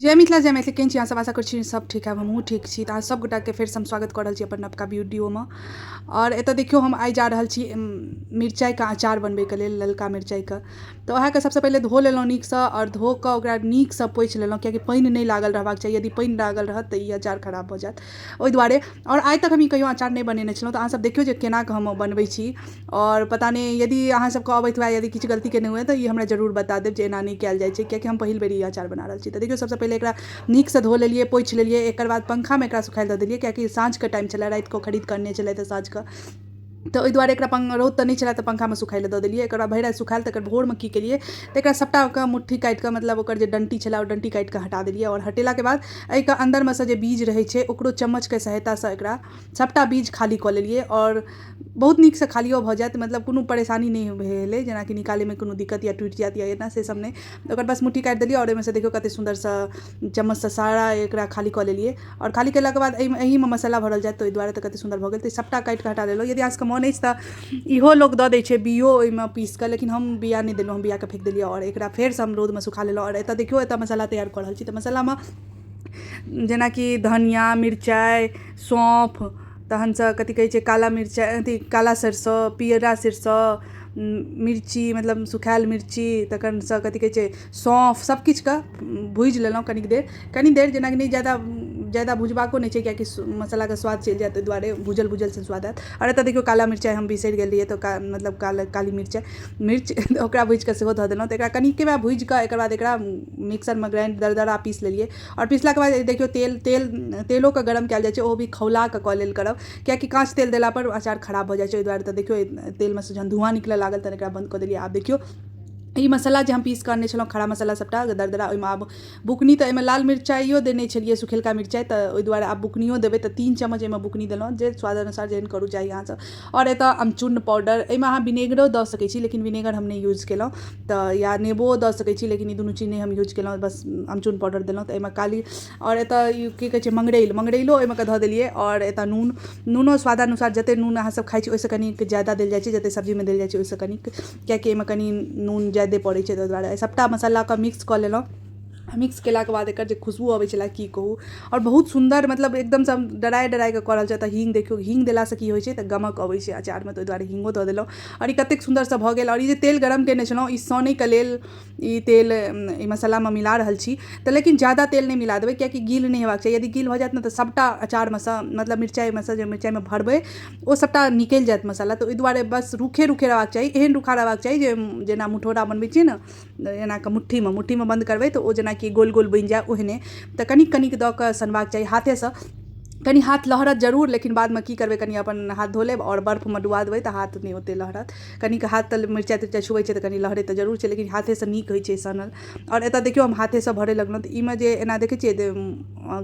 जय मिथिला जय मैथिली केहन छी अहाँ सब आशा करै छी सब ठीक है हमहूँ ठीक छी तऽ अहाँ सब गोटाके फेर हम स्वागत कऽ रहल छी अपन नवका वीडियोमे। और एतऽ देखियौ हम आइ जा रहल छी मिरचाइके अचार बनबैके लेल ललका मिरचाइके। तऽ वएहके सबसँ पहिले धो लेलहुँ नीकसँ और धो कऽ ओकरा नीकसँ पोछि लेलहुँ कियाकि पानि नहि लागल रहबाक चाही, यदि पानि लागल रहत तऽ ई अचार खराब भऽ जायत ओहि दुआरे। और आइ तक हम ई कहियो अचार नहि बनेने छलहुँ तऽ अहाँ सब देखियौ जे केना कऽ हम बनबै छी। और पता नहि यदि अहाँ सबके अबैत हुए यदि किछु गलती केने हुए तऽ ई हमरा जरूर बता देब जे एना नहि कयल जाइ छै कियाकि हम पहिल बेर ई अचार बना रहल छी। तऽ देखियौ सबसँ पहिले एकरा नीकसँ धो लेलियै पोछि लेलियै, एकर बाद पंखामे एकरा सुखायल दऽ देलियै कियाकि साँझके टाइम छलै, रातिके खरीद कऽ अनने छलै तऽ साँझके तऽ ओहि दुआरे एकरा रौद तऽ नहि छलै तऽ पंखामे सुखाय लए दऽ देलियै। एकर बाद भरि राति सुखायल तऽ एकर भोरमे की केलियै तऽ एकरा सबटाके मुट्ठी काटि कऽ मतलब ओकर जे डंटी छलै ओ डंटी काटि कऽ हटा देलियै। और हटेलाके बाद एहिके अन्दरमे सँ जे बीज रहै छै ओकरो चम्मचके सहायतासँ एकरा सबटा बीज खाली कऽ लेलियै। और बहुत नीकसँ खालियो भऽ जायत, मतलब कोनो परेशानी नहि भेलै जेनाकि निकालैमे कोनो दिक्कत या टूटि जायत या एना से सब नहि। ओकर बस मुट्ठी काटि देलियै और ओहिमे सँ देखियौ कतेक सुन्दरसँ चम्मचसँ सारा एकरा खाली कऽ लेलियै। और खाली केलाके बाद एहिमे मसाला भरल जायत तऽ ओहि दुआरे तऽ कतेक सुन्दर भऽ गेल। तऽ सबटा काटि कऽ हटा देलहुँ। यदि अहाँसभके मोन अछि तऽ इहो लोक दऽ दै छै बियो ओहिमे पीस कऽ, लेकिन हम बिया नहि देलहुँ, हम बियाके फेक देलियै। और एकरा फेरसँ हम रौदमे सुखा लेलहुँ। और एतऽ देखियौ एतऽ मसाला तैयार कऽ रहल छी। तऽ मसालामे जेनाकि धनिया मिरचाइ सौंफ, तहनसँ कथी कहै छै काला मिरचाइ अथी काला सरिसो पियरा सरिसो मिर्ची मतलब सुखायल मिर्ची, तखनसँ कथी कहै छै सौंफ, सबकिछुके भूजि लेलहुँ कनि देर जेनाकि नहि ज़्यादा भुजबाको नहि छै कियाकि मसालाके स्वाद चलि जायत, ताहि दुआरे भूजल भूजलसँ स्वाद आयत। और एतऽ देखियौ काला मिरचाइ हम बिसरि गेल रहियै तऽ मतलब काली मिर्च ओकरा भूजि कऽ सेहो धऽ देलहुँ। तऽ एकरा कनिके बेर भूजि कऽ एकर बाद एकरा मिक्सरमे ग्राइंड दरदरा पीस लेलियै। और पीसलाके बाद देखियौ तेलोके गरम कयल जाइ छै, ओहो भी खौला कऽ लेल करब कियाकि काँच तेल देलापर अचार खराब भऽ जाइ छै। ओहि दुआरे तऽ देखियौ तेलमे सँ जहन धुआँ निकलऽ लागल तहन एकरा बन्द कऽ देलियै। आब देखियौ ई मसाला जे हम पीस कऽ अनने छलहुँ खड़ा मसाला सबटा दरदरा, ओहिमे आब बुकनी तऽ एहिमे लाल मिरचाइयो देने छलियै सुखेलका मिरचाइ, तऽ ओहि दुआरे आब बुकनियो देबै तऽ 3 चम्मच एहिमे बुकनी देलहुँ जे स्वाद अनुसार जेहन करू चाही अहाँसभ। और एतऽ अमचूर्ण पाउडर, एहिमे अहाँ विनेगरो दऽ सकै छी लेकिन विनेगर हम नहि यूज केलहुँ। तऽ या नेबो दऽ सकै छी लेकिन ई दुनू चीज नहि हम यूज केलहुँ, बस अमचूर्ण पाउडर देलहुँ। तऽ एहिमे काली और एतऽ की कहै छै मंगरैलो ओहिमे कऽ धऽ देलियै। और एतऽ नूनो स्वादानुसार जतेक नून अहाँसभ खाइ छी ओहिसँ कनिक ज्यादा देल जाइ छै, जतेक सब्जीमे देल जाइ छै ओहिसँ कनिक, कियाकि एहिमे कनि नून ज्यादे पड़ै छै ताहि दुआरे। सबटा मसालाके मिक्स कऽ लेलहुँ। मिक्स केलाके बाद एकर जे खुशबू अबै छलै की कहू। और बहुत सुन्दर मतलब एकदमसँ हम डराए कऽ रहल छी। तऽ हींग देखियौ, हींग देलासँ की होइ छै तऽ गमक अबै छै अचारमे, तऽ ओहि दुआरे हींगो दऽ देलहुँ। और ई कतेक सुन्दरसँ भऽ गेल। और ई जे तेल गरम केने छलहुँ ई सनैके लेल ई तेल ई मसालामे मिला रहल छी। तऽ लेकिन ज़्यादा तेल नहि मिला देबै कियाकि गील नहि हेबाक चाही, यदि गील भऽ जायत ने तऽ सबटा अचारमे सँ मतलब मिरचाइमे सँ जे मिरचाइमे भरबै ओ सबटा निकलि जायत मसाला। तऽ ओहि दुआरे बस रूखे रहबाक चाही, एहन रूखा रहबाक चाही जे जेना मुठौरा बनबै छियै ने एना कऽ मुट्ठीमे बन्द करबै तऽ ओ जेनाकि गोल गोल बनि जाय ओहने। तऽ कनिक कनिक दऽ कऽ सनबाक चाही हाथेसँ। कनि हाथ लहरत जरूर लेकिन बादमे की करबै कनि अपन हाथ धो लेब और बर्फमे डुबा देबै तऽ हाथ नहि ओतेक लहरत। कनिक हाथ तऽ मिरचाइ तिरचाइ छुबै छै तऽ कनि लहरै तऽ जरूर छै लेकिन हाथेसँ नीक होइ छै सनल। और एतऽ देखियौ हम हाथेसँ भरऽ लगलहुँ तऽ ईमे जे एना देखै छियै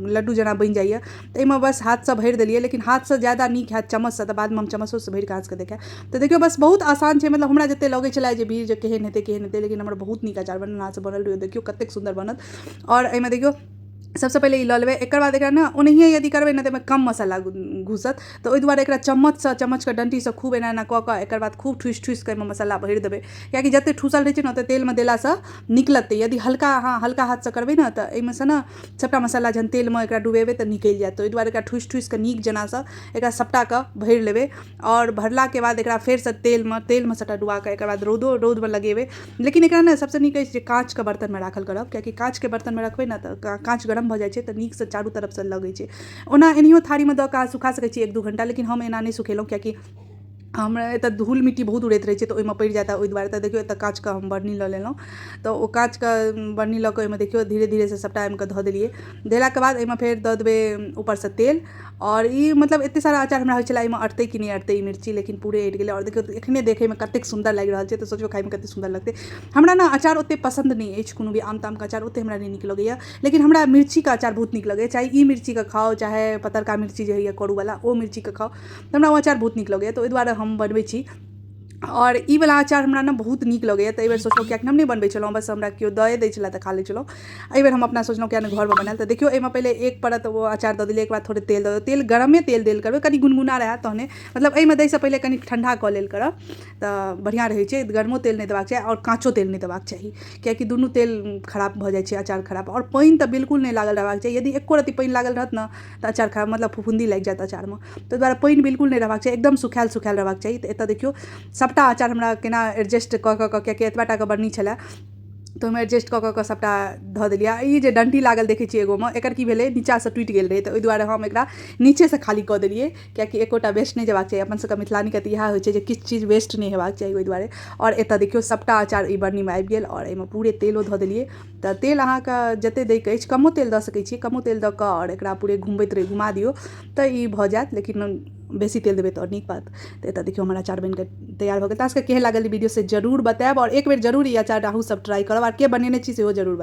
लड्डू जेना बनि जाइए तऽ एहिमे बस हाथसँ भरि देलियै, लेकिन हाथसँ ज़्यादा नीक हैत चम्मचसँ, तऽ बादमे हम चम्मचोसँ भरि कऽ अहाँसभके देखायब। तऽ देखियौ बस बहुत आसान छै, मतलब हमरा जतेक लगै छलै जे भीड़ जे केहन हेतै लेकिन हमर बहुत नीक अचार बनल, अहाँसँ बनल रहै देखियौ कतेक सुन्दर बनत। और एहिमे देखियौ सबसँ पहिले ई लऽ लेबै, एकर बाद एकरा ने ओनाहिए यदि करबै ने तऽ एहिमे कम मसाला घुसत, तऽ ओहि दुआरे एकरा चम्मचके डंटीसँ खूब एना एना कऽ कऽ एकर बाद खूब ठूसि ठूसि कऽ एहिमे मसाला भरि देबै कियाकि जतेक ठूसल रहै छै ने ओतेक तेलमे देलासँ निकलतै। यदि अहाँ हल्का हाथसँ करबै ने तऽ एहिमे सँ ने सबटा मसाला जहन तेलमे एकरा डुबेबै तऽ निकलि जायत। तऽ ओहि दुआरे एकरा ठूसि ठूसि कऽ नीक जेनासँ एकरा सबटाके भरि लेबै। और भरलाके बाद एकरा फेरसँ तेलमे सबटा डुबा कऽ एकर बाद रौदमे लगेबै। लेकिन एकरा ने सबसँ नीक अछि जे काँचके बर्तनमे राखल करब कियाकि काँचके बर्तनमे रखबै ने तऽ काँच गरम भऽ जाइ छै तऽ नीकसँ चारू तरफसँ लगै छै। ओना एनाहियो थारीमे दऽ कऽ अहाँ सुखा सकै छी 1-2 घंटा, लेकिन हम एना नहि सुखेलहुँ कियाकि हमरा एतऽ धूल मिट्टी बहुत उड़ैत रहै छै तऽ ओहिमे पड़ि जायत। ओहि दुआरे तऽ देखियौ एतऽ काँचके हम बरनी लऽ लेलहुँ। तऽ ओ काँचके बरनी लऽ कऽ ओहिमे देखियौ धीरे धीरेसँ सबटा आनिकऽ धऽ देलियै। देलाके बाद एहिमे फेर दऽ देबै ऊपरसँ तेल। और ई मतलब एतेक सारा अचार हमरा होइ छलै एहिमे अटतै कि नहि अटतै ई मिर्ची, लेकिन पूरे अटि गेलै। और देखियौ एखने देखैमे कतेक सुन्दर लागि रहल छै तऽ सोचियौ खाइमे कतेक सुन्दर लगतै। हमरा ने अचार ओतेक पसन्द नहि अछि, कोनो भी आम तामके अचार ओतेक हमरा नहि नीक लगैए, लेकिन हमरा मिर्चीके अचार बहुत नीक लगैए। चाहे ई मिर्चीके खाउ चाहे पतरका मिर्ची जे होइए करूवला ओ मिर्चीके खाउ तऽ हमरा ओ अचार बहुत नीक लगैए। तऽ ओहि दुआरे हम बनबै छी। और ई वाला अचार हमरा ना बहुत नीक लगैए, तऽ एहि बेर सोचलहुँ कियाकि हम नहि बनबै छलहुँ, बस हमरा केओ दए दै छलै तऽ खा लै छलहुँ। एहि बेर हम अपना सोचलहुँ किया नहि घरमे बनायल। तऽ देखियौ एहिमे पहिले एक परत ओ अचार दऽ देलियै, एक बाद थोड़े तेल दऽ दियौ, तेल गरमे तेल देल करबै, कनि गुनगुना रहै तहने, मतलब एहिमे दैसँ पहिले कनि ठंडा कऽ लेल करब तऽ बढ़िआँ रहै छै। गरमो तेल नहि देबाक चाही और काँचो तेल नहि देबाक चाही, कियाकि दुनू तेल खराब भऽ जाइ छै अचार खराब। और पानि तऽ बिल्कुल नहि लागल रहबाक चाही, यदि एको रत्ती पानि लागल रहत ने तऽ अचार खराब, मतलब फफूंदी लागि जायत अचारमे। ताहि दुआरे पानि बिल्कुल नहि रहबाक चाही, एकदम सुखायल सुखायल रहबाक चाही। तऽ एतऽ देखियौ सभटा अचार हमरा केना एडजस्ट कऽ कियाकि एतबा टाके बरनी छलै तऽ ओहिमे एडजस्ट कऽ सभटा धऽ देलियै। ई जे डंटी लागल देखै छियै एगोमे, एकर की भेलै नीचाँसँ टूटि गेल रहै, तऽ ओहि दुआरे हम एकरा नीचेसँ खाली कऽ देलियै, कियाकि एकोटा वेस्ट नहि जेबाक चाही। अपन सबके मिथिलानीके तऽ इएह होइ छै जे किछु चीज वेस्ट नहि हेबाक चाही, ओहि दुआरे। और एतऽ देखियौ सभटा अचार ई बरनीमे आबि गेल और एहिमे पूरे तेलो धऽ देलियै। तऽ तेल अहाँके जतेक दैके अछि, कमो तेल दऽ सकै छियै, कमो तेल दऽ कऽ और एकरा पूरे घुमा दियौ तऽ ई भऽ जायत, लेकिन बेसी तेल देबै तऽ और नीक बात। तऽ एतऽ देखियौ हमर अचार बनिकऽ तैयार भऽ गेल। तऽ केहन लागल वीडियो से जरूर बतायब, और एक बेर जरूर ई अचार अहूँ सब ट्राई करब, और के बनेने छी सेहो जरूर बतायब।